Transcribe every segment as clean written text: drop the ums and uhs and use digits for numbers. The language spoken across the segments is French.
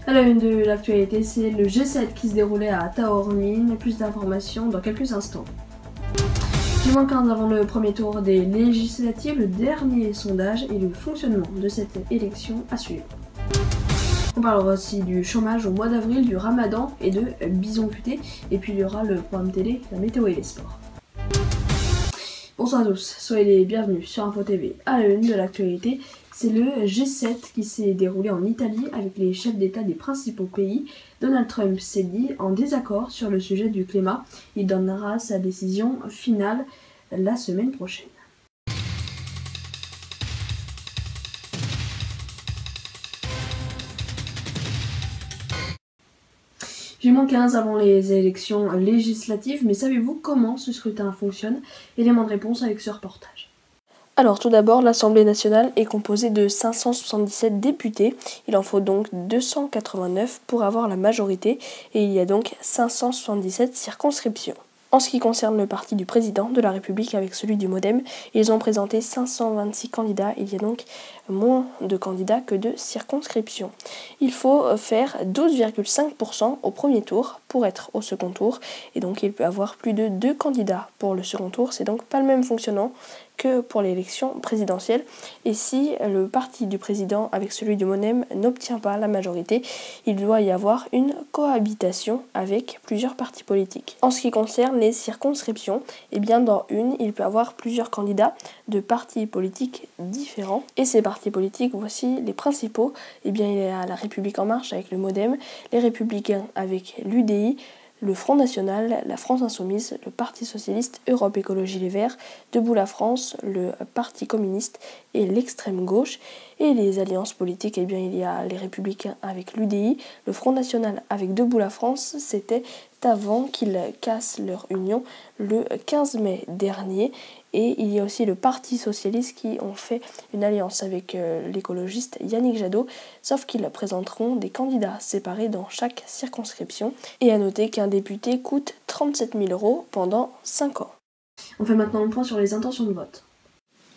À la une de l'actualité, c'est le G7 qui se déroulait à Taormine. Plus d'informations dans quelques instants. -15 avant le premier tour des législatives, le dernier sondage et le fonctionnement de cette élection à suivre. On parlera aussi du chômage au mois d'avril, du ramadan et de bison futé. Et puis il y aura le programme télé, la météo et les sports. Bonsoir à tous, soyez les bienvenus sur Info TV. À la une de l'actualité, c'est le G7 qui s'est déroulé en Italie avec les chefs d'État des principaux pays. Donald Trump s'est dit en désaccord sur le sujet du climat. Il donnera sa décision finale la semaine prochaine. -15 avant les élections législatives, mais savez-vous comment ce scrutin fonctionne? Élément de réponse avec ce reportage. Alors tout d'abord, l'Assemblée nationale est composée de 577 députés. Il en faut donc 289 pour avoir la majorité et il y a donc 577 circonscriptions. En ce qui concerne le parti du président de la République avec celui du MoDem, ils ont présenté 526 candidats. Il y a donc moins de candidats que de circonscriptions. Il faut faire 12,5% au premier tour pour être au second tour. Et donc il peut y avoir plus de 2 candidats pour le second tour. C'est donc pas le même fonctionnement que pour l'élection présidentielle. Et si le parti du président avec celui du MoDem n'obtient pas la majorité, il doit y avoir une cohabitation avec plusieurs partis politiques. En ce qui concerne les circonscriptions, eh bien dans une, il peut y avoir plusieurs candidats de partis politiques différents. Et ces partis politiques, voici les principaux. Eh bien il y a la République En Marche avec le MoDem, les Républicains avec l'UDI, le Front National, la France Insoumise, le Parti Socialiste, Europe Écologie Les Verts, Debout la France, le Parti Communiste et l'extrême gauche. Et les alliances politiques, eh bien il y a les Républicains avec l'UDI, le Front National avec Debout la France. C'était avant qu'ils cassent leur union le 15 mai dernier. Et il y a aussi le Parti Socialiste qui ont fait une alliance avec l'écologiste Yannick Jadot, sauf qu'ils présenteront des candidats séparés dans chaque circonscription. Et à noter qu'un député coûte 37 000 € pendant 5 ans. On fait maintenant le point sur les intentions de vote.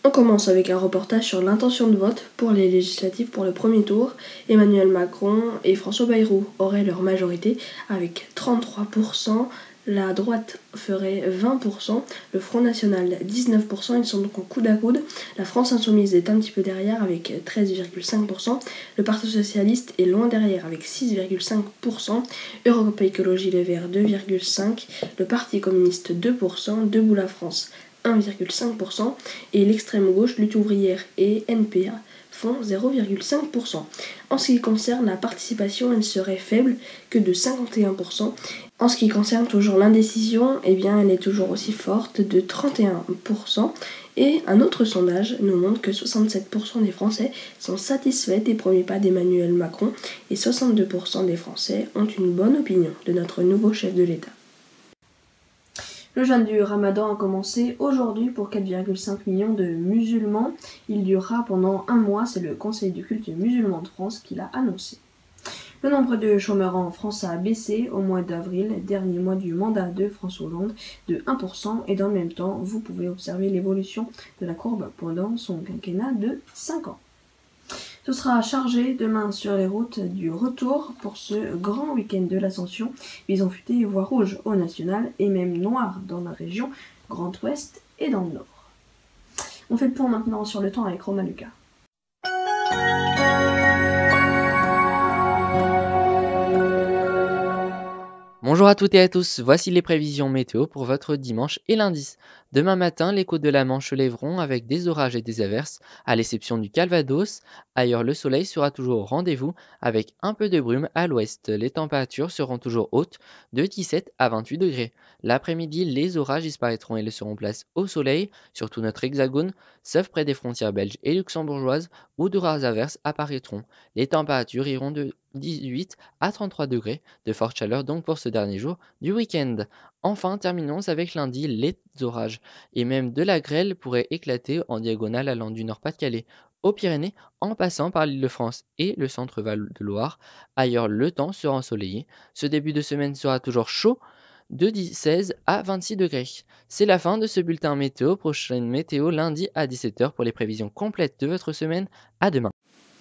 On commence avec un reportage sur l'intention de vote pour les législatives pour le premier tour. Emmanuel Macron et François Bayrou auraient leur majorité avec 33%. La droite ferait 20%, le Front National 19%, ils sont donc en coude à coude. La France Insoumise est un petit peu derrière avec 13,5%, le Parti Socialiste est loin derrière avec 6,5%, Europe Écologie Les Verts 2,5%, le Parti Communiste 2%, Debout la France 1,5% et l'extrême gauche, Lutte ouvrière et NPA font 0,5%. En ce qui concerne la participation, elle serait faible que de 51%. En ce qui concerne toujours l'indécision, eh bien elle est toujours aussi forte de 31%. Et un autre sondage nous montre que 67% des Français sont satisfaits des premiers pas d'Emmanuel Macron et 62% des Français ont une bonne opinion de notre nouveau chef de l'État. Le jeûne du Ramadan a commencé aujourd'hui pour 4,5 millions de musulmans. Il durera pendant un mois, c'est le Conseil du culte musulman de France qui l'a annoncé. Le nombre de chômeurs en France a baissé au mois d'avril, dernier mois du mandat de François Hollande, de 1%. Et dans le même temps, vous pouvez observer l'évolution de la courbe pendant son quinquennat de 5 ans. Ce sera chargé demain sur les routes du retour pour ce grand week-end de l'Ascension. Bison futé, voie rouge au national et même noir dans la région Grand Ouest et dans le Nord. On fait le point maintenant sur le temps avec Romain Lucas. Bonjour à toutes et à tous, voici les prévisions météo pour votre dimanche et lundi. Demain matin, les côtes de la Manche se lèveront avec des orages et des averses, à l'exception du Calvados. Ailleurs, le soleil sera toujours au rendez-vous avec un peu de brume à l'ouest. Les températures seront toujours hautes de 17 à 28 degrés. L'après-midi, les orages disparaîtront et laisseront place au soleil sur tout notre hexagone, sauf près des frontières belges et luxembourgeoises où de rares averses apparaîtront. Les températures iront de 18 à 33 degrés, de forte chaleur donc pour ce dernier jour du week-end. Enfin, terminons avec lundi, les orages et même de la grêle pourraient éclater en diagonale allant du Nord-Pas-de-Calais aux Pyrénées en passant par l'Île-de-France et le centre-Val de Loire. Ailleurs, le temps sera ensoleillé. Ce début de semaine sera toujours chaud de 16 à 26 degrés. C'est la fin de ce bulletin météo. Prochaine météo lundi à 17 h pour les prévisions complètes de votre semaine. À demain.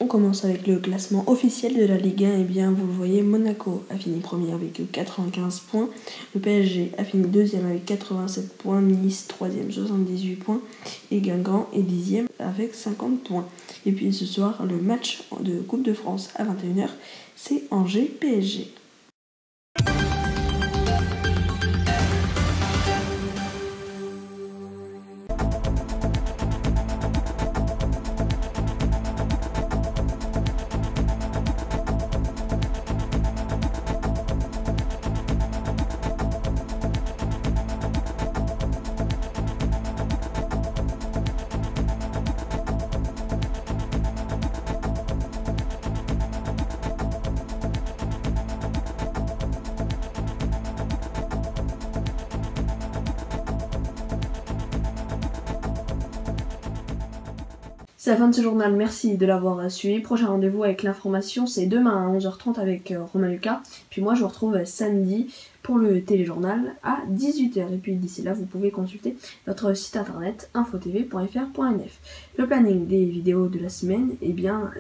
On commence avec le classement officiel de la Ligue 1. Et bien, vous le voyez, Monaco a fini premier avec 95 points. Le PSG a fini deuxième avec 87 points. Nice, troisième, 78 points. Et Guingamp est dixième avec 50 points. Et puis ce soir, le match de Coupe de France à 21h, c'est Angers-PSG. C'est la fin de ce journal, merci de l'avoir suivi. Prochain rendez-vous avec l'information, c'est demain à 11h30 avec Romain Lucas. Puis moi je vous retrouve samedi pour le téléjournal à 18h. Et puis d'ici là, vous pouvez consulter notre site internet infotv.fr.nf. Le planning des vidéos de la semaine, et bien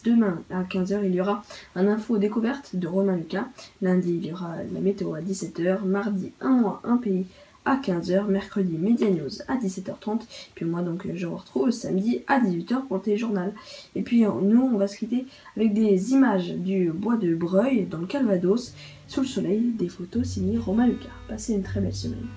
demain à 15h, il y aura un info découverte de Romain Lucas. Lundi, il y aura la météo à 17h. Mardi, un mois, un pays à 15h, mercredi Media News à 17h30, puis moi donc je vous retrouve samedi à 18h pour le téléjournal. Et puis nous on va se quitter avec des images du bois de Breuil dans le Calvados, sous le soleil, des photos signées Romain Lucas. Passez une très belle semaine.